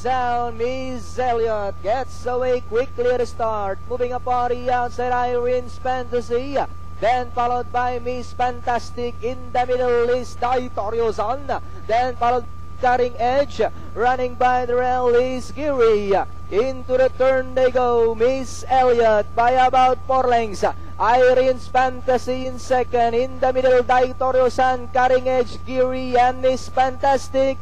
Down, Miss Elliott gets away quickly at the start, moving upon the outside, Irene's Fantasy, then followed by Miss Fantastic. In the middle is Daitoryo Sun, then followed Cutting Edge, running by the rail is Giri. Into the turn they go, Miss Elliott by about 4 lengths. Irene's Fantasy in second, in the middle Daitoryo Sun, Cutting Edge, Giri, and Miss Fantastic.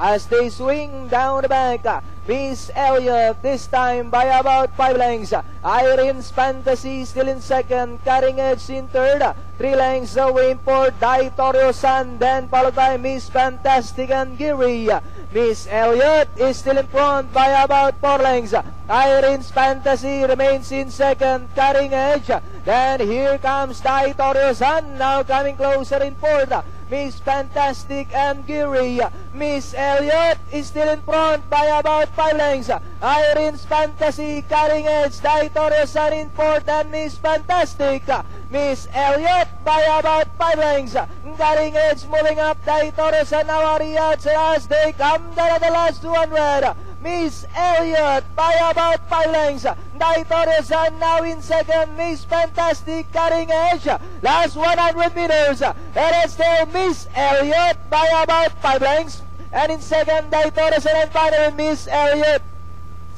As they swing down the back, Miss Elliott this time by about 5 lengths. Irene's Fantasy still in second, Cutting Edge in third. 3 lengths away for Daitoryo Sun, then followed by Miss Fantastic and Giri. Miss Elliott is still in front by about 4 lengths. Irene's Fantasy remains in second, Cutting Edge. Then here comes Daitoryo Sun, now coming closer in fourth. Miss Fantastic and Giri. Miss Elliott is still in front by about 5 lengths. Irene's Fantasy, Cutting Edge, Daitoryo Sun in fourth, and Miss Fantastic. Miss Elliott by about 5 lengths. Cutting Edge moving up, Daitoryo Sun now are as they come down at the last 200. Miss Elliott by about 5 lengths. Daitoryo Sun now in second. Miss Fantastic, Cutting Edge. Last 100 meters. And it's still Miss Elliott by about 5 lengths. And in second, Daitoryo Sun, and finally Miss Elliott.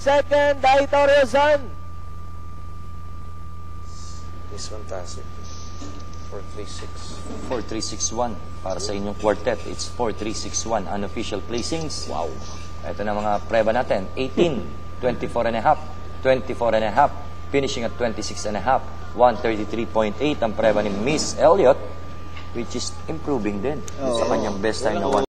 Second, Daitoryo Sun. Miss Fantastic. 436. 4361 para sa inyong quartet. It's 4361 unofficial placings. Wow. Ito na mga preba natin. 18, 24 and a half, 24 and a half, finishing at 26 and a half, 133.8 ang preba ni Miss Elliott, which is improving din sa kanyang best time na